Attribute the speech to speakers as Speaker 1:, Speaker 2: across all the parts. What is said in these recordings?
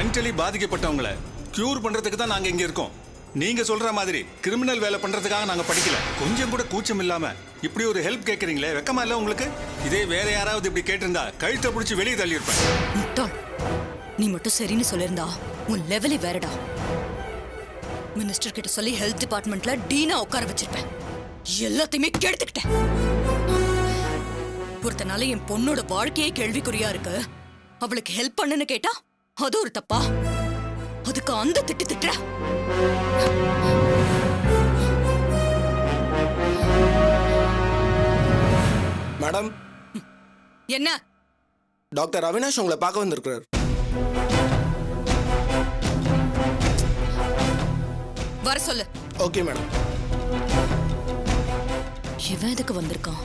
Speaker 1: Mentally பாதிக்கப்பட்டவங்களை cure பண்றதுக்கு தான் நாங்க இங்க இருக்கோம். நீங்க சொல்ற மாதிரி கிரிமினல் வேலை பண்றதுக்காக நாங்க படிக்கல. கொஞ்சம் கூட கூச்சம் இல்லாம இப்படி ஒரு ஹெல்ப் கேக்குறீங்களே, வெக்கமா இல்ல உங்களுக்கு? இதே வேற யாராவது இப்படி கேட்டிருந்தா கழுத்தை பிடிச்சி வெளியே தள்ளி இருப்பேன்.
Speaker 2: முட்டாள், நீ மட்டும் சரின்னு சொல்லிருந்தா உன் லெவலே வேறடா. மினிஸ்டர் கிட்ட சொல்லி ஹெல்த் டிபார்ட்மெண்ட்ல டீனா உட்கார வச்சிருப்பேன். எல்லாத்தையுமே கெடுத்துக்கிட்டேன். ஒருத்தனால என் பொண்ணோட வாழ்க்கையே கேள்விக்குறியா இருக்கு. அவளுக்கு ஹெல்ப் பண்ணுன்னு கேட்டா அது ஒரு தப்பா? அதுக்கு அந்த திட்டு திட்டுற.
Speaker 3: மேடம்,
Speaker 2: என்ன?
Speaker 3: டாக்டர் அவினாஷ் உங்களை பார்க்க வந்திருக்கிறார்.
Speaker 2: வர சொல்லு.
Speaker 3: Okay madam.
Speaker 2: இவன் எதுக்கு வந்திருக்கான்?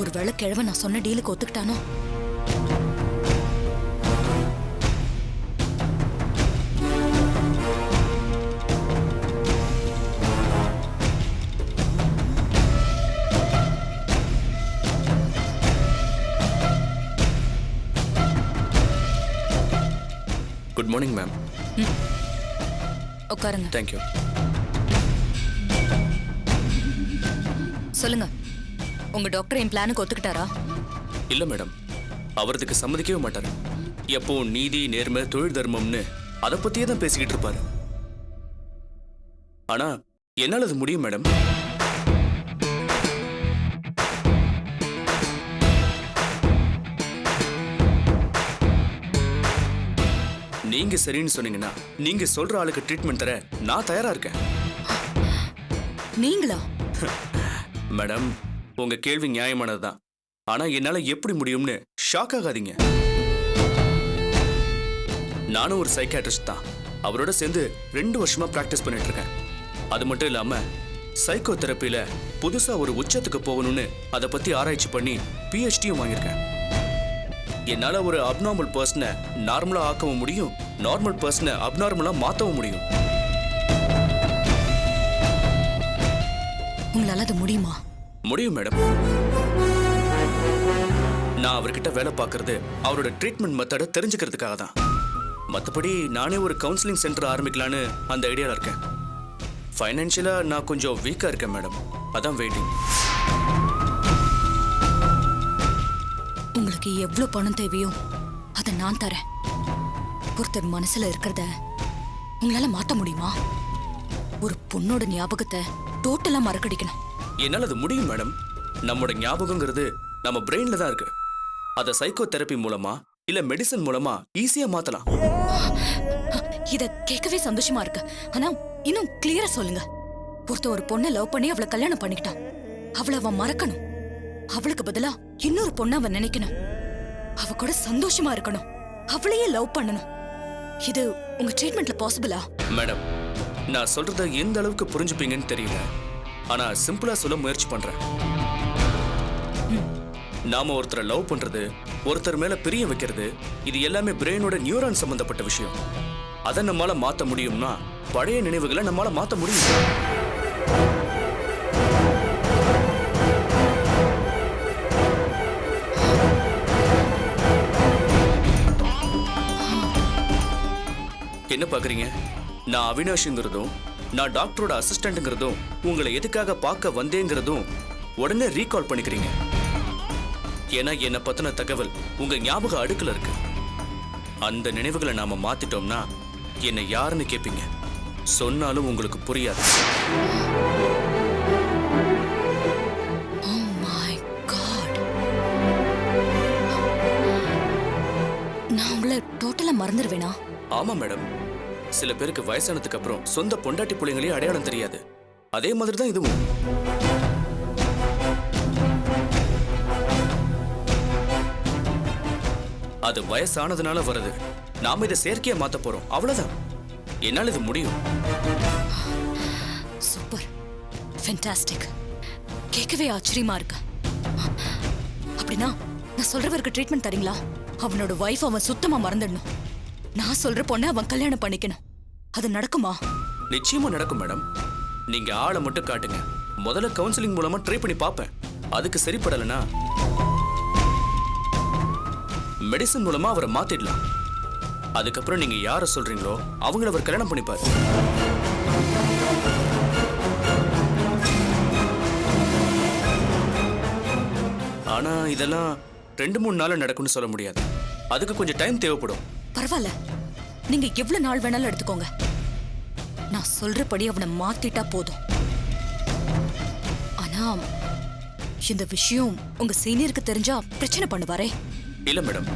Speaker 2: ஒருவேளை கிழவன் நான் சொன்ன டீலுக்கு ஒத்துக்கிட்டானோ?
Speaker 4: Good morning ma'am.
Speaker 2: உட்காருங்க.
Speaker 4: தேங்க்யூ.
Speaker 2: சொல்லுங்க, உங்க டாக்டர் என் பிளானுக்கு ஒத்துக்கிட்டாரா?
Speaker 4: இல்ல மேடம், அவர் இதுக்கு சம்மதிக்கவே மாட்டாரு. எப்போ நீதி, நேர்மை, தொழில் தர்மம்னு அதை பத்தியே தான் பேசிக்கிட்டு இருப்பாரு. ஆனா என்னால அது முடியும் மேடம். நீங்க சரின்னு சொன்னீங்கன்னா நீங்க சொல்ற ஆளுக்கு ட்ரீட்மெண்ட் தர நான் தயாரா இருக்கேன்.
Speaker 2: நீங்களா?
Speaker 4: மேடம், உங்க கேள்வி நியாயமானதுதான். ஆனா என்னால எப்படி முடியும்னு ஷாக் ஆகாதீங்க. நானும் ஒரு சைக்காட்ரிஸ்ட் தான். அவரோட சேர்ந்து 2 வருஷமா பிராக்டிஸ் பண்ணிட்டு இருக்கேன். அது மட்டும் இல்லாம சைக்கோ தெரப்பில புதுசா ஒரு உச்சத்துக்கு போகணும்னு அதை பத்தி ஆராய்ச்சி பண்ணி PhDயும் வாங்கியிருக்கேன். என்னால ஒரு அப்நார்மல் பர்சனை நார்மலா ஆக்கவும் முடியும், நார்மல் பர்சனை அப்நார்மலா மாத்தவும் முடியும்.
Speaker 2: உங்களால அது முடியுமா?
Speaker 4: முடியும் மேடம். நான் அவர்கிட்ட வேலை பார்க்கறது அவரோட ட்ரீட்மெண்ட் மெத்தடை தெரிஞ்சுக்கிறதுக்காக தான். மற்றபடி நானே ஒரு கவுன்சிலிங் சென்டர் ஆரம்பிக்கலான்னு அந்த ஐடியாவில் இருக்கேன். ஃபைனான்ஷியலா நான் கொஞ்சம் வீக்கா இருக்கேன் மேடம், அதான் வெயிட்டிங்.
Speaker 2: உங்களுக்கு எவ்வளவு பணம் தேவையோ அதை நான் தரேன். ஒருத்தர் மனசுல இருக்கிறத உங்களால மாத்த முடியுமா? ஒரு பொண்ணோட ஞாபகத்தை டோட்டலா மறக்கடிக்கணும்.
Speaker 4: என்னால் அது முடியும் மேடம். நம்மோட ஞாபகங்கிறது நம்ம பிரெயின்ல தான் இருக்கு. அதை சைக்கோ தெரப்பி மூலமா இல்ல மெடிசன் மூலமா ஈஸியா மாத்தலாம்.
Speaker 2: இத கேட்கவே சந்தோஷமா இருக்கு. ஆனா இன்னும் கிளியரா சொல்லுங்க. ஒருத்தர் ஒரு பொண்ணை லவ் பண்ணி அவளை கல்யாணம் பண்ணிக்கிட்டான். அவளை அவன் மறக்கணும். அவளுக்கு பதிலா இன்னொரு பொண்ணை அவன் நினைக்கணும். அவ கூட சந்தோஷமா இருக்கணும். அவளையே லவ் பண்ணணும். இது உங்க ட்ரீட்மெண்ட்ல பாசிபிளா?
Speaker 4: மேடம், நான் சொல்றத எந்த அளவுக்கு புரிஞ்சுப்பீங்கன்னு தெரியல. ஆனா சிம்பிளா சொல்ல முயற்சி பண்றேன். நாம ஒருத்தரை லவ் பண்றது, ஒருத்தர் மேல பிரிய வைக்கிறது, இது எல்லாமே பிரெயினோட நியூரான் சம்பந்தப்பட்ட விஷயம். அதை நம்மால மாத்த முடியும்னா பழைய நினைவுகளை நம்மால மாத்த முடியும். என்ன பாக்குறீங்க? நான் அவினாஷ்ங்கிறதும் நான் டாக்டரோட அசிஸ்டன்ட்ங்கிறதும் உங்களை எதுக்காக பார்க்க வந்தேங்கிறதும் உடனே ரீகால் பண்ணிக்கிறீங்க. ஏன்னா என்னை பத்தின தகவல் உங்க ஞாபக அடுக்குல இருக்கு. அந்த நினைவுகளை நாம மாத்திட்டோம்னா என்னை யாருன்னு கேட்பீங்க. சொன்னாலும் உங்களுக்கு புரியாது.
Speaker 2: Oh my God. நான் உங்களை டோட்டலா மறந்துடுவேனா?
Speaker 4: ஆமா மேடம், சில பேருக்கு வயசானதுக்கு அப்புறம் சொந்த பொண்டாட்டி பிள்ளைங்களே அடையாளம் தெரியாது. அதே மாதிரி தான் இதுவும். அது வயசானதுனால வருது. நாம இதை செயற்கையா மாத்த போறோம், அவ்வளவுதான். என்னால இது முடியும்.
Speaker 2: Super, fantastic. கேட்கவே ஆச்சரியமா இருக்கு. அப்படின்னா நான் சொல்றவருக்கு ட்ரீட்மெண்ட் தரீங்களா? அவனோட வைஃப் அவன் சுத்தமா மறந்துடணும். நான் சொல்ற பொண்ணை அவன் கல்யாணம் பண்ணிக்கணும். அது நடக்குமா?
Speaker 4: நிச்சயமா நடக்கும் மேடம். நீங்க ஆளை மட்டும் காட்டுங்க. முதல்ல கவுன்சிலிங் மூலமா ட்ரை பண்ணி பார்ப்பேன். அதுக்கு சரிப்படலனா மெடிசன் மூலமா அவரை மாத்திடலாம். அதுக்கப்புறம் நீங்க யாரை சொல்றீங்களோ அவங்கள அவர் கல்யாணம் பண்ணிப்பாரு. ஆனா இதெல்லாம் 2-3 நாள்ல நடக்கும்னு சொல்ல முடியாது. அதுக்கு கொஞ்சம் டைம் தேவைப்படும்.
Speaker 2: பரவாயில்ல, நீங்க எவ்வளவு நாள் வேணாலும் எடுத்துக்கோங்க. நான் சொல்றபடி அவனை மாத்திட்டா போதும். ஆனா இந்த விஷயம் உங்க சீனியருக்கு தெரிஞ்சா பிரச்சனை பண்ணுவாரே.
Speaker 4: இல்ல மேடம்,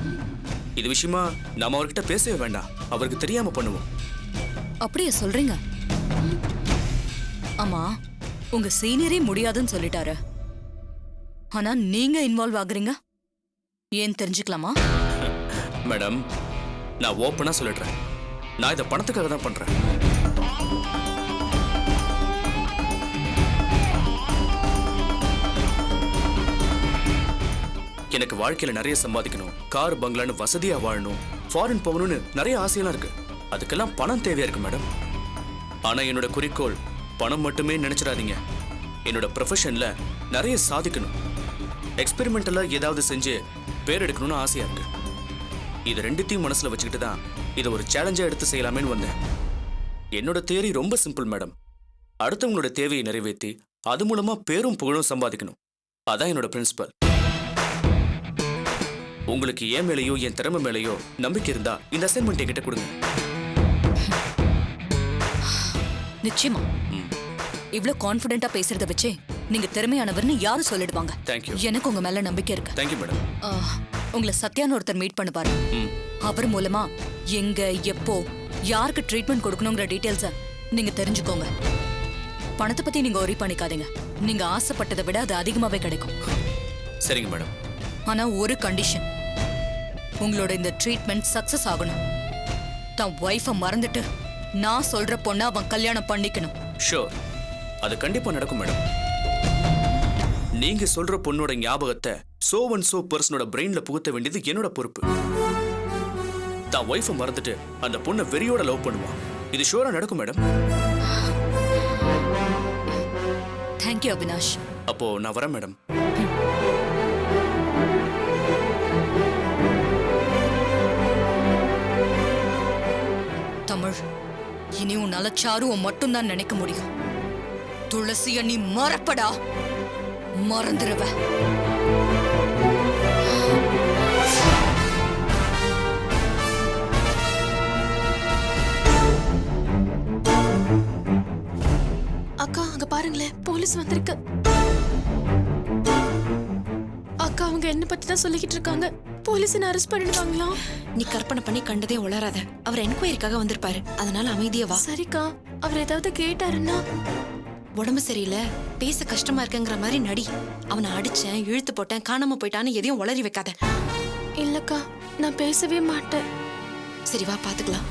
Speaker 4: இது விஷயமா நாம அவர்கிட்ட பேசவே வேண்டாம். அவருக்கு தெரியாம பண்ணுவோம்.
Speaker 2: அப்படியே சொல்றீங்க? ஆமா, உங்க சீனியரே முடியாதுன்னு சொல்லிட்டாரு. ஆனா நீங்க இன்வால்வ் ஆகுறீங்க, ஏன் தெரிஞ்சுக்கலாமா?
Speaker 4: மேடம், நான் ஓப்பனா சொல்லிடுறேன். நான் இதை பணத்துக்காக தான் பண்றேன். எனக்கு வாழ்க்கையில நிறைய சம்பாதிக்கணும், கார் பங்களான்னு வசதியா வாழணும், ஃபாரின் போகணும்னு நிறைய ஆசையெல்லாம் இருக்கு. அதுக்கெல்லாம் பணம் தேவையா இருக்கு மேடம். ஆனா என்னோட குறிக்கோள் பணம் மட்டுமே நினைச்சிடாதீங்க. என்னோட ப்ரொஃபஷன்ல நிறைய சாதிக்கணும், எக்ஸ்பெரிமெண்டலா ஏதாவது செஞ்சு பேர் எடுக்கணும்னு ஆசையா இருக்கு. இது ரெண்டுத்தையும் மனசுல வச்சுக்கிட்டு தான் இதை ஒரு சேலஞ்சா எடுத்து செய்யலாமேன்னு வந்தேன். என்னோட தேரி ரொம்ப சிம்பிள் மேடம். அடுத்தவங்களோட தேவையை நிறைவேற்றி அது மூலமா பேரும் புகழும் சம்பாதிக்கணும். அதான் என்னோட பிரின்சிபல். உங்களுக்கு என் மேலேயோ என் திறமை மேலேயோ நம்பிக்கை இருந்தா இந்த அசைன்மெண்ட் என்கிட்ட கொடுங்க.
Speaker 2: நிச்சயமா. இவ்ளோ கான்ஃபிடென்ட்டா பேசுறத வச்சே நீங்க திறமையானவர்னு யாரும் சொல்லிடுவாங்க.
Speaker 4: தேங்க்யூ.
Speaker 2: எனக்கு உங்க மேல நம்பிக்கை இருக்கு.
Speaker 4: Thank you madam.
Speaker 2: உங்களை சத்யான்னு ஒருத்தர் மீட் பண்ணுவாரு. அவர் மூலமா எங்க, எப்போ, யாருக்கு ட்ரீட்மெண்ட் கொடுக்கணுங்கிற டீடைல்ஸ நீங்க தெரிஞ்சுக்கோங்க. பணத்தை பத்தி நீங்க ஒரி பண்ணிக்காதீங்க. நீங்க ஆசைப்பட்டதை விட அது அதிகமாவே கிடைக்கும்.
Speaker 4: சரிங்க மேடம்.
Speaker 2: ஆனா ஒரு கண்டிஷன், உங்களோட இந்த ட்ரீட்மெண்ட் சக்சஸ் ஆகணும். தான் ஒய்ஃபை மறந்துட்டு நான் சொல்ற பொண்ணை அவன் கல்யாணம் பண்ணிக்கணும்.
Speaker 4: ஷூர், அது கண்டிப்பா நடக்கும் மேடம். நீங்க சொல்ற பொண்ணோட ஞாபகத்தை சோ அண்ட் சோ பர்சனோட பிரெயின்ல புகுத்த வேண்டியது என்னோட பொறுப்பு. தான் ஒய்ஃபை மறந்துட்டு அந்த பொண்ணை வெறியோட லவ் பண்ணுவான். இது ஷூரா நடக்கும் மேடம்.
Speaker 2: தேங்க்யூ அவினாஷ்.
Speaker 4: அப்போ நான் வரேன் மேடம்.
Speaker 2: தமிழ், இனி உன்னால சாருவை மட்டும்தான் நினைக்க முடியும். துளசிய நீ மறப்படா, மறந்துருவ.
Speaker 5: அக்கா அங்க பாருங்களேன், போலீஸ் வந்திருக்கு. அக்கா அவங்க என்ன பத்தி தான் சொல்லிக்கிட்டு இருக்காங்க. போலீஸ் என்ன அரெஸ்ட் பண்ணிடுவாங்களா?
Speaker 6: நீ கற்பனை பண்ணி கண்டதே உளராத. அவர் என்கொயரிக்காக வந்திருப்பாரு, அதனால அமைதியா வா.
Speaker 5: சரிக்கா, அவர் ஏதாவது கேட்டாருன்னா?
Speaker 6: உடம்பு சரியில்லை, பேச கஷ்டமா இருக்குங்கிற மாதிரி நடி. அவனை அடிச்சேன், இழுத்து போட்டேன், காணாம போயிட்டான்னு எதையும் உளறி வைக்காத.
Speaker 5: இல்லக்கா, நான் பேசவே மாட்டேன்.
Speaker 6: சரி வா, பாத்துக்கலாம்.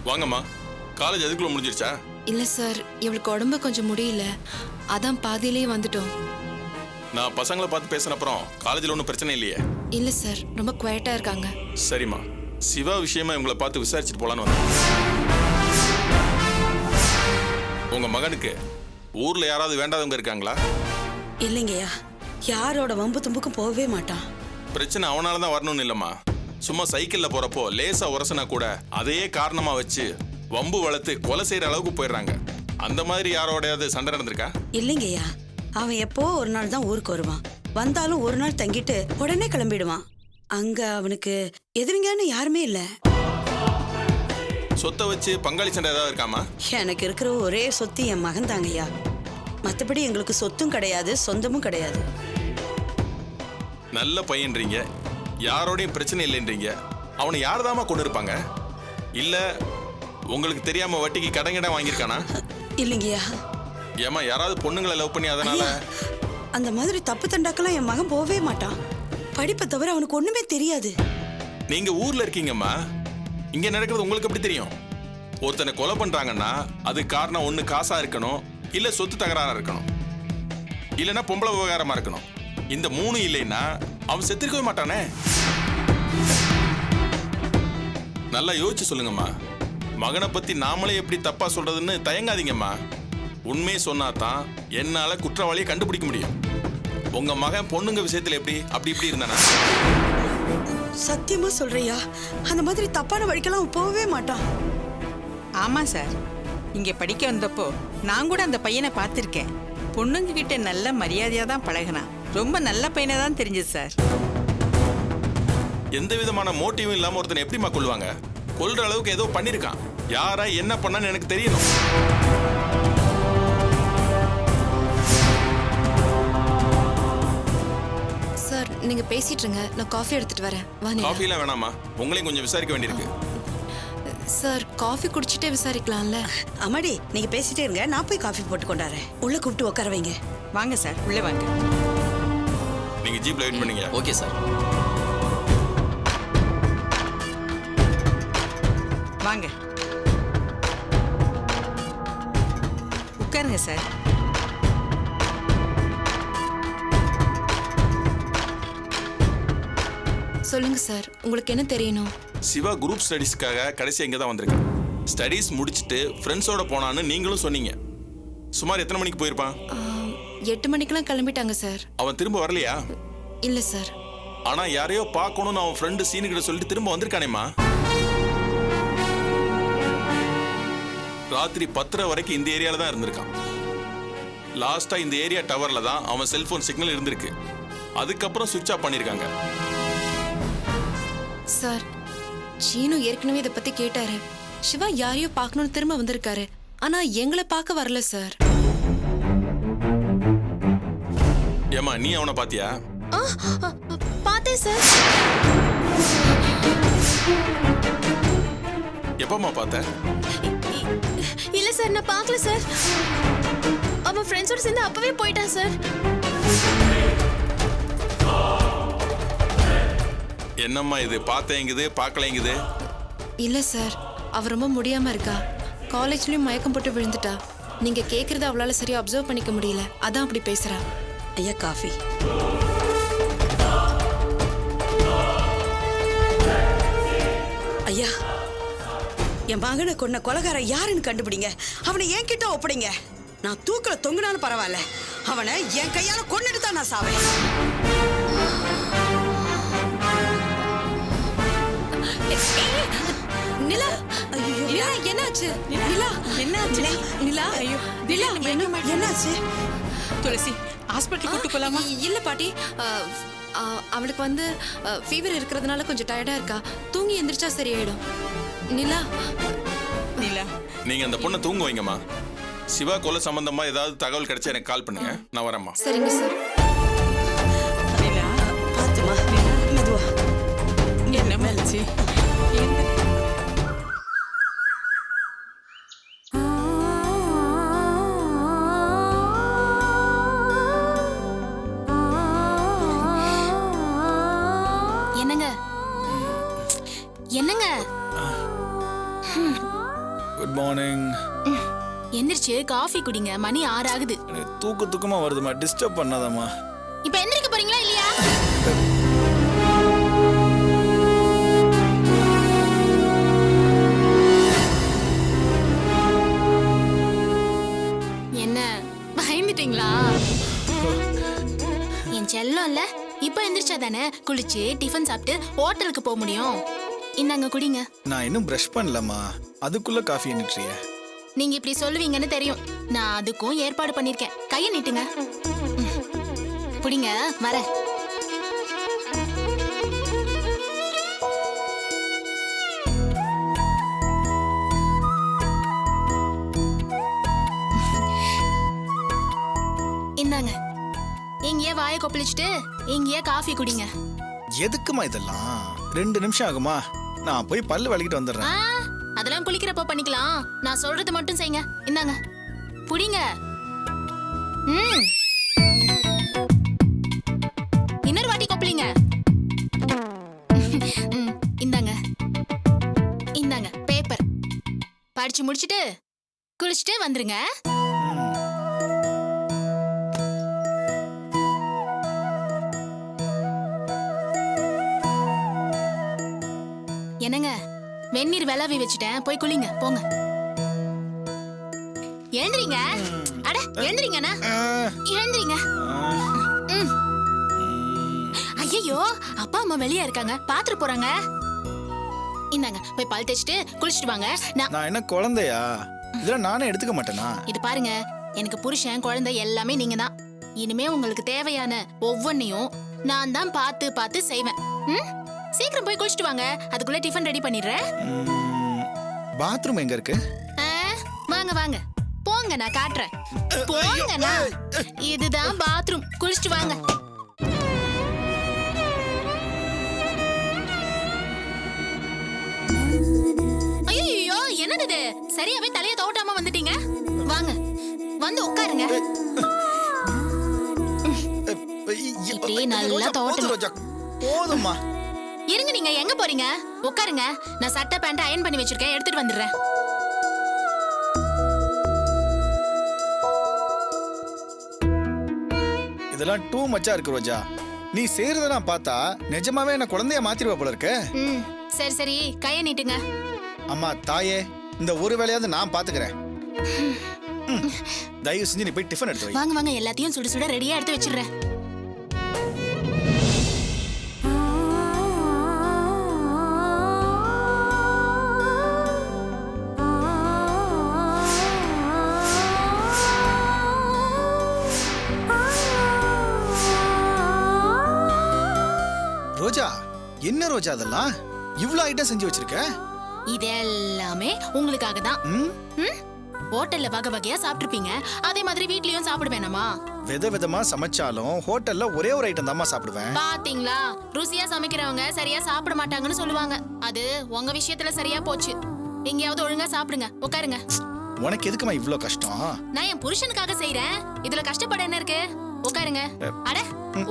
Speaker 7: வாங்கம்மா, காலேஜ் அதுக்குள்ள முடிஞ்சிருச்சா?
Speaker 6: இல்ல சார், இவளுக்கு உடம்பு கொஞ்சம் முடியல, அதான் பாதியிலேயே வந்துட்டோம்.
Speaker 7: நான் பசங்களை பார்த்து பேசின அப்புறம் காலேஜில் ஒன்றும் பிரச்சனை இல்லையே?
Speaker 6: இல்ல சார், ரொம்ப குவைட்டா இருக்காங்க.
Speaker 7: சரிம்மா, சிவா விஷயமா இவங்களை பார்த்து விசாரிச்சுட்டு போலான்னு வந்தேன். உங்க மகனுக்கு ஊர்ல யாராவது வேண்டாதவங்க இருக்காங்களா?
Speaker 8: இல்லைங்கய்யா, யாரோட வம்பு தும்புக்கும் போகவே மாட்டான்.
Speaker 7: பிரச்சனை அவனால தான் வரணும்னு இல்லம்மா. சும்மா சைக்கிள்ல போறப்போ லேசா உரசனா கூட அதையே காரணமா வச்சு வம்பு வளர்த்து கொலை செய்யற அளவுக்கு போயிடுறாங்க. அந்த மாதிரி யாரோடையாவது சண்டை நடந்திருக்கா?
Speaker 8: இல்லைங்கய்யா, அவன் எப்போ ஒரு நாள் தான் ஊருக்கு வருவான். வந்தாலும் ஒரு நாள் தங்கிட்டு உடனே கிளம்பிடுவான். அங்க அவனுக்கு எதிரிங்கன்னு யாருமே இல்ல.
Speaker 7: சொத்தை வச்சு பங்காளி சண்டை ஏதாவது இருக்காமா?
Speaker 8: எனக்கு இருக்கிற ஒரே சொத்து என் மகன் தாங்கய்யா. மற்றபடி எங்களுக்கு சொத்தும் கிடையாது, சொந்தமும் கிடையாது.
Speaker 7: நல்ல பையன்றீங்க, யாரோடையும் பிரச்சனை இல்லைன்றீங்க. அவனை யார்தாமா கொண்டு இருப்பாங்க? இல்ல உங்களுக்கு தெரியாம வட்டிக்கு கடங்கிட வாங்கியிருக்கானா?
Speaker 8: இல்லைங்கய்யா.
Speaker 7: ஏமா, யாராவது பொண்ணுங்களை லவ் பண்ணி அதனால?
Speaker 8: அந்த மாதிரி தப்பு தண்டாக்கெல்லாம் என் மகன் போகவே மாட்டான். படிப்பை தவிர அவனுக்கு ஒண்ணுமே தெரியாது.
Speaker 7: நீங்க ஊர்ல இருக்கீங்கம்மா, இங்க நடக்கிறது உங்களுக்கு எப்படி தெரியும்? ஒருத்தனை கொலை பண்றாங்கன்னா அது காரணம் ஒண்ணு காசா இருக்கணும், இல்ல சொத்து தகராறா இருக்கணும், இல்லைன்னா பொம்பளை விவகாரமா இருக்கணும். இந்த மூணு இல்லைன்னா அவன் செத்துருக்கவே மாட்டானே. நல்லா யோசிச்சு சொல்லுங்கம்மா. மகனை பத்தி நாமளே எப்படி தப்பா சொல்றதுன்னு தயங்காதீங்கம்மா. உண்மையை சொன்னா தான் என்னால குற்றவாளியை கண்டுபிடிக்க முடியும். உங்க மகன் பொண்ணுங்க விஷயத்துல எப்படி அப்படி இப்படி இருந்தானா?
Speaker 8: சத்தியமா சொல்றியா? அந்த மாதிரி தப்பான வழிக்கெல்லாம் அவன் போகவே மாட்டான்.
Speaker 9: ஆமா சார், இங்க படிக்க வந்தப்போ நான் கூட அந்த பையனை பார்த்திருக்கேன். பொண்ணுங்க கிட்ட நல்ல மரியாதையா தான் பழகினான். ரொம்ப நல்ல பையனை தான் தெரிஞ்சது சார்.
Speaker 7: எந்த விதமான மோட்டிவும் இல்லாம ஒருத்தனை எப்படிமா கொல்லுவாங்க? கொல்ற அளவுக்கு ஏதோ பண்ணிருக்கான். யாரா என்ன பண்ணான்னு எனக்கு தெரியணும்.
Speaker 6: சார் நீங்க பேசிட்டு இருங்க, நான் காஃபி எடுத்துட்டு வரேன். வா நிலா.
Speaker 7: காஃபி எல்லாம் வேணாமா? உங்களையும் கொஞ்சம் விசாரிக்க வேண்டியிருக்கு.
Speaker 6: சார் காஃபி குடிச்சிட்டே விசாரிக்கலாம்ல.
Speaker 8: அம்மாடி நீங்க பேசிட்டே இருங்க, நான் போய் காஃபி போட்டு கொண்டாடுறேன். உள்ள கூப்பிட்டு உட்கார வைங்க.
Speaker 9: வாங்க சார், உள்ள வாங்க.
Speaker 7: நீங்க ஜீப்ல வெயிட் பண்ணீங்க.
Speaker 4: Okay sir.
Speaker 9: வாங்க உட்காருங்க சார்.
Speaker 6: சொல்லுங்க சார், உங்களுக்கு என்ன தெரியணும்?
Speaker 7: சிவா குரூப் ஸ்டடீஸ்க்காக கடைசி இங்கே தான் வந்திருக்கான். ஸ்டடீஸ் முடிச்சுட்டு ஃப்ரெண்ட்ஸோட போனான்னு நீங்களும் சொன்னீங்க. சுமார் எத்தனை மணிக்கு போயிருப்பான்?
Speaker 6: 8 மணிக்கெல்லாம் கிளம்பிட்டாங்க சார்.
Speaker 7: அவன் திரும்ப வரலையா?
Speaker 6: இல்ல சார்.
Speaker 7: ஆனா யாரையோ பார்க்கணும்னு அவன் ஃப்ரெண்டு சீனு கிட்ட சொல்லிட்டு திரும்ப வந்திருக்கானேம்மா. ராத்திரி 10:30 வரைக்கும் இந்த ஏரியால தான் இருந்திருக்கான். லாஸ்டா இந்த ஏரியா டவர்ல தான் அவன் செல்போன் சிக்னல் இருந்திருக்கு. அதுக்கப்புறம் சுவிட்ச் ஆஃப் பண்ணிருக்காங்க.
Speaker 6: சார் சீனு ஏற்கனவே இதை பத்தி கேட்டாரு. சிவா யாரையோ பார்க்கணும்னு திரும்ப வந்திருக்காரு. ஆனா எங்களை பார்க்க வரல சார்.
Speaker 7: ஏமா நீ அவனை பாத்தியா?
Speaker 5: பார்த்தேன் சார்.
Speaker 7: எப்பமா பார்த்த?
Speaker 5: இல்ல சார், நான் பார்க்கல சார். அவன் ஃப்ரெண்ட்ஸோட சேர்ந்து அப்பவே போயிட்டான் சார்.
Speaker 7: என்னம்மா இது பார்த்தேங்குது பார்க்கலைங்குது?
Speaker 6: இல்ல சார், அவ ரொம்ப முடியாம இருக்கா. காலேஜ்லயும் மயக்கம் போட்டு விழுந்துட்டா. நீங்க கேக்குறத அவளால சரியா அப்சர்வ் பண்ணிக்க முடியல, அதான் அப்படி பேசுறா.
Speaker 8: ஐயா காஃபி. ஐயா, என் மகனை கொன்ன கொலைகாரன் யாருன்னு கண்டுபிடிங்க. அவனை என்கிட்ட ஒப்படைங்க. நான் தூக்கல தொங்குனாலும் பரவாயில்ல, அவனை என் கையால கொன்னுட்டு தான் நான் சாவேன்.
Speaker 6: நிலா, நிலா என்னாச்சு? நிலா
Speaker 9: என்னாச்சு?
Speaker 6: நிலா,
Speaker 9: ஐயோ,
Speaker 6: நிலா
Speaker 8: என்னாச்சு?
Speaker 9: துளசி, ஹாஸ்பிட்டல் கூட்டு போலாமா?
Speaker 6: இல்ல பாட்டி, அவளுக்கு வந்து ஃபீவர் இருக்கிறதுனால கொஞ்சம் டயர்டா இருக்கா. தூங்கி எந்திரிச்சா சரியாயிடும். நிலா,
Speaker 9: நிலா,
Speaker 7: நீங்க அந்த பொண்ணை தூங்க வைங்கம்மா. சிவா கொலை சம்பந்தமா ஏதாவது தகவல் கிடைச்சா எனக்கு கால் பண்ணுங்க. நான் வரேம்மா.
Speaker 6: சரிங்க சார்.
Speaker 9: நிலா,
Speaker 8: பாத்துமா, மெதுவா.
Speaker 9: என்ன மச்சி?
Speaker 5: என்னங்க என்னங்க?
Speaker 10: Good morning.
Speaker 5: எந்திரிச்சு காஃபி குடிங்க, மணி 6 ஆகுது.
Speaker 10: எனக்கு தூக்கமா வருதுமா, டிஸ்டர்ப் பண்ணாதம்மா.
Speaker 5: இப்ப எந்திரிக்க போறீங்களா இல்லையா? என்ன பயந்துட்டீங்களா? என் செல்லம் இல்ல, இப்ப எந்திரிச்சா தானே குளிச்சு டிஃபன் சாப்பிட்டு ஹோட்டலுக்கு போக முடியும். இந்தாங்க குடிங்க.
Speaker 10: நான் இன்னும் பிரஷ் பண்ணலம்மா, அதுக்குள்ள காஃபி என்னட்றிய?
Speaker 5: நீங்க இப்படி சொல்லுவீங்கன்னு தெரியும். நான் அதுக்கும் ஏற்பாடு பண்ணிருக்கேன். கைய நீட்டுங்க. புடிங்க, வரேன். இந்தாங்க, இங்கேயே வாயை கொப்பளிச்சுட்டு இங்கேயே காஃபி குடிங்க.
Speaker 10: எதுக்குமா இதெல்லாம்? 2 நிமிஷம் ஆகுமா? நான் போய் பல்லு வலிக்கிட்டு வந்துடுறேன்.
Speaker 5: அதெல்லாம் குளிக்கிறப்போ பண்ணிக்கலாம். நான் சொல்றது மட்டும் செய்யுங்க. இந்தாங்க, புடிங்க. இன்னொரு வாட்டி கொப்பளிங்க. இந்தாங்க, இந்தாங்க பேப்பர். படிச்சு முடிச்சிட்டு குளிச்சுட்டு வந்துருங்க. என்னங்க, வெந்நீர் விளவி வச்சுட்டேன், போய் குளிங்க போங்க. எழுந்திரீங்க. அட எழுந்திரீங்கண்ணா, எழுந்திரீங்க. ஐயோ அப்பா அம்மா வெளியே இருக்காங்க பாத்துட்டு போறாங்க. இந்தாங்க போய் பல் தேய்ச்சிட்டு குளிச்சுட்டு வாங்க.
Speaker 10: நான் என்ன குழந்தையா? இதெல்லாம் நானே எடுத்துக்க மாட்டேனா?
Speaker 5: இது பாருங்க, எனக்கு புருஷன் குழந்தை எல்லாமே நீங்க தான். இனிமே உங்களுக்கு தேவையான ஒவ்வொன்னையும் நான் தான் பார்த்து பார்த்து செய்வேன். சீக்கிரம் போய் குளிச்சுட்டு வாங்க, அதுக்குள்ள டிஃபன் ரெடி பண்ணிடுறேன்.
Speaker 10: பாத்ரூம் எங்க இருக்கு?
Speaker 5: வாங்க வாங்க போங்க, நான் காட்டுறேன். போங்கண்ணா, இதுதான் பாத்ரூம். குளிச்சுட்டு வாங்க. ஐயோ என்னது இது? சரியாவே தலைய தோட்டாம வந்துட்டீங்க. வாங்க வந்து உட்காருங்க. இப்படி நல்லா தோட்டணும்.
Speaker 10: போதுமா?
Speaker 5: இருங்க, நீங்க எங்க போறீங்க? உட்காருங்க, நான் சட்டை பேண்ட் அயன் பண்ணி வச்சிருக்கேன், எடுத்துட்டு வந்துடுறேன்.
Speaker 10: இதெல்லாம் டூ மச்சா இருக்கு ரோஜா. நீ செய்யறதெல்லாம் பார்த்தா நிஜமாவே என்ன குழந்தைய மாத்திருவ போல இருக்கு.
Speaker 5: சரி சரி, கைய நீட்டுங்க.
Speaker 10: அம்மா தாயே, இந்த ஒரு வேலையாவது நான் பாத்துக்கிறேன். தயவு செஞ்சு நீ போய் டிஃபன் எடுத்து வை.
Speaker 5: வாங்க வாங்க, எல்லாத்தையும் சுட சுட ரெடியா எடுத்து வச்சிடுறேன்.
Speaker 10: ரோஜா, என்ன ரோஜா அதெல்லாம்? இவ்ளோ ஐட்டம் செஞ்சு வச்சிருக்க?
Speaker 5: இது எல்லாமே உங்களுக்காக தான். ஹோட்டல்ல வகை வகையா சாப்பிட்டுருப்பீங்க, அதே மாதிரி வீட்லயும் சாப்பிட வேணாமா?
Speaker 10: விதவிதமா சமைச்சாலும் ஹோட்டல்ல ஒரே ஒரு ஐட்டம் தான்மா சாப்பிடுவேன்.
Speaker 5: பாத்தீங்களா, ருசியா சமைக்கிறவங்க சரியா சாப்பிட மாட்டாங்கன்னு சொல்லுவாங்க. அது உங்க விஷயத்துல சரியா போச்சு. எங்கேயாவது ஒழுங்கா சாப்பிடுங்க, உட்காருங்க.
Speaker 10: உனக்கு எதுக்குமா இவ்ளோ கஷ்டம்?
Speaker 5: நான் என் புருஷனுக்காக செய்யறேன், இதுல கஷ்டப்பட என்ன இருக்கு? உட்காருங்க. அட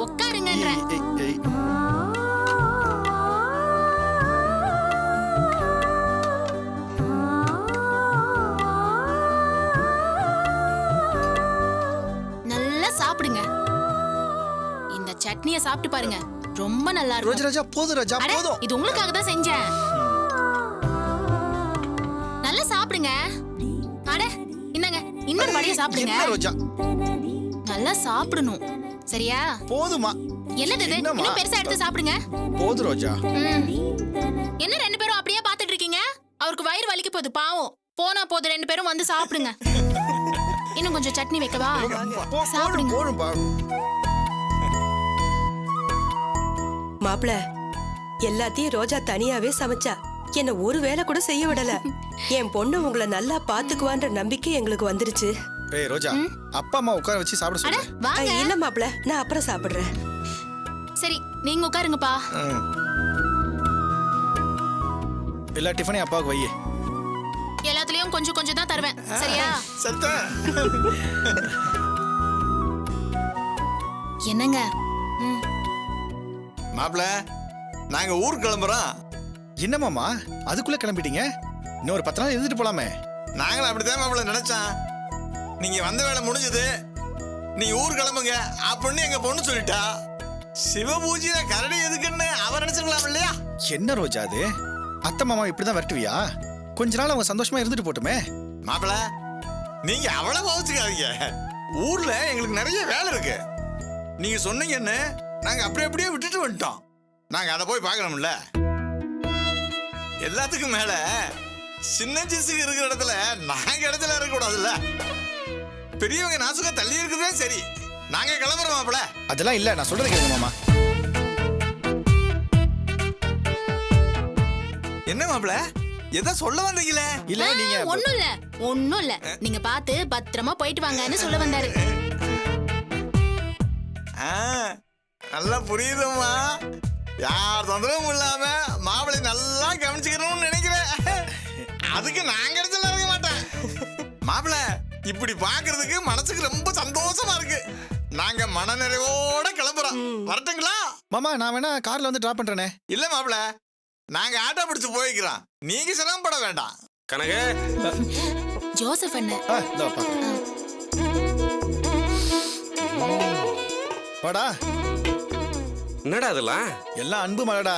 Speaker 5: உட்காருங்கன்ற. சாப்பிடுங்க. இந்த சட்னியை சாப்பிட்டு பாருங்க, ரொம்ப நல்லா இருக்கும்.
Speaker 10: ரோஜா ரோஜா போதும் ரோஜா போதும்.
Speaker 5: இது உங்களுக்காக தான் செஞ்சேன். நல்லா சாப்பிடுங்க. அட இந்தாங்க, இன்னொரு வடையை சாப்பிடுங்க.
Speaker 10: ரோஜா
Speaker 5: நல்லா சாப்பிடணும், சரியா?
Speaker 10: போதுமா?
Speaker 5: என்னது இது? இன்னும் பெருசா எடுத்து சாப்பிடுங்க.
Speaker 10: போதும் ரோஜா.
Speaker 5: என்ன ரெண்டு பேரும் அப்படியே பாத்துட்டு இருக்கீங்க? அவருக்கு வயிறு வலிக்க போகுது, பாவம். போனா போது, ரெண்டு பேரும் வந்து சாப்பிடுங்க. இன்னும் கொஞ்சம் சட்னி வைக்கவா? சாப்பிடுங்க.
Speaker 11: மாப்பிள, எல்லாத்தையும் ரோஜா தனியாவே சமைச்சா. என்ன ஒரு வேலை கூட செய்ய விடல. என் பொண்ணு உங்களை நல்லா பாத்துக்குவான்ற நம்பிக்கை எங்களுக்கு வந்துருச்சு.
Speaker 10: ஏய் ரோஜா, அப்பா அம்மா உட்கார வச்சு சாப்பிட சொல்லு.
Speaker 11: இல்ல மாப்பிள, நான் அப்புறம் சாப்பிடுறேன்.
Speaker 5: சரி, நீங்க உட்காருங்கப்பா.
Speaker 10: எல்லா டிஃபனையும் அப்பாவுக்கு வை.
Speaker 5: எல்லாத்துலயும் கொஞ்சம் கொஞ்சம் தான் தருவேன், சரியா? என்னங்க?
Speaker 12: மாப்பிள, நாங்க ஊர் கிளம்புறோம்.
Speaker 10: என்ன மாமா அதுக்குள்ள கிளம்பிட்டீங்க? இன்னும் ஒரு 10 நாள் இருந்துட்டு போலாமே.
Speaker 12: நாங்களும் அப்படித்தான் மாப்பிள நினைச்சோம். நீங்க வந்த வேலை முடிஞ்சது, நீங்க ஊர் கிளம்புங்க அப்படின்னு எங்க பொண்ணு சொல்லிட்டா. சிவ பூஜையில கரடி எதுக்குன்னு அவர் நினைச்சிருக்கலாம் இல்லையா?
Speaker 10: என்ன ரோஜா அது? அத்தை மாமா இப்படிதான் வரட்டுவியா? கொஞ்ச நாள் அவங்க சந்தோஷமா இருந்துட்டு போட்டுமே.
Speaker 12: மாப்பிள, நீங்க அவ்வளவு கோவிச்சுக்காதீங்க. ஊர்ல எங்களுக்கு நிறைய வேலை இருக்கு. நீங்க சொன்னீங்கன்னு நாங்க அப்படியே விட்டுட்டு வந்துட்டோம். நாங்க அதை போய் பார்க்கணும்ல. எல்லாத்துக்கும் மேல சின்ன சிசுக்கு இருக்கிற இடத்துல நாங்க இடத்துல இருக்கக்கூடாதுல்ல. பெரியவங்க நாசுக்கா தள்ளி இருக்குதே சரி. நாங்க கிளம்புறோம் மாப்பிள.
Speaker 10: அதெல்லாம் இல்ல, நான் சொல்றது கேளுங்க மாமா.
Speaker 12: என்ன மாப்பிள, எதை சொல்ல வந்தீங்களே?
Speaker 10: இல்ல நீங்க
Speaker 5: ஒண்ணும் இல்ல. நீங்க பார்த்து பத்திரமா போயிட்டு வாங்கன்னு சொல்ல வந்தாரு.
Speaker 12: நல்லா புரியுதும்மா. யார் தொந்தரவும் இல்லாம மாப்பிளை நல்லா கவனிச்சுக்கணும்னு நினைக்கிறேன். அதுக்கு நாங்க இடத்துல இருக்க மாட்டேன். மாப்பிள, இப்படி பாக்குறதுக்கு மனசுக்கு ரொம்ப சந்தோஷமா இருக்கு. நாங்க மனநிறைவோட கிளம்புறோம். வரட்டுங்களா?
Speaker 10: மாமா, நான் வேணா கார்ல வந்து டிராப் பண்றேனே.
Speaker 12: இல்ல மாப்பிள, நாங்க ஆட்டோ பிடிச்சு போய்க்கிறோம். நீங்க சிரமப்பட வேண்டாம்.
Speaker 7: கனக
Speaker 5: ஜோசப் அண்ணன்
Speaker 10: வாடா.
Speaker 7: என்னடா அதெல்லாம்?
Speaker 10: எல்லாம் அன்பு மலடா.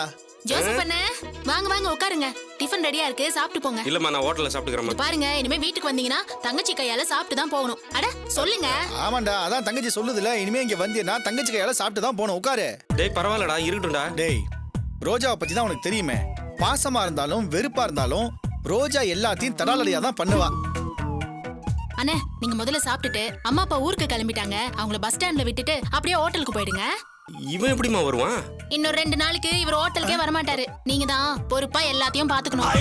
Speaker 5: ஜோசப் அண்ணன் வாங்க வாங்க உட்காருங்க. டிஃபன் ரெடியா இருக்கு, சாப்பிட்டு போங்க.
Speaker 13: இல்லம்மா நான் ஹோட்டல்ல சாப்பிட்டுக்கிறேன்.
Speaker 5: இது பாருங்க, இனிமே வீட்டுக்கு வந்தீங்கன்னா தங்கச்சி கையால சாப்பிட்டு தான் போகணும். அட சொல்லுங்க.
Speaker 10: ஆமாண்டா, அதான் தங்கச்சி சொல்லுதுல, இனிமே இங்க வந்தீங்கன்னா தங்கச்சி கையால சாப்பிட்டு தான் போகணும். உட்காரு.
Speaker 13: டேய் பரவாயில்லடா, இருக்கட்டும்டா.
Speaker 10: டேய், ரோஜாவை பத்தி தான் உனக்கு தெரியுமே. பாசமா இருந்தாலும் வெறுப்பா இருந்தாலும் ரோஜா எல்லாத்தையும் தடாலடியா தான் பண்ணுவா.
Speaker 5: அண்ணே, நீங்க முதல்ல சாப்பிட்டுட்டு அம்மா அப்பா ஊருக்கு கிளம்பிட்டாங்க, அவங்கள பஸ் ஸ்டாண்ட்ல விட்டுட்டு அப்படியே ஹோட்டலுக்கு போயிடுங்க.
Speaker 13: இவன் எப்படிமா வருவான்?
Speaker 5: இன்னும் 2 நாளைக்கு இவர் ஹோட்டலுக்கே வரமாட்டாரு. நீங்க தான் பொறுப்பா எல்லாத்தையும் பாத்துக்கணும்.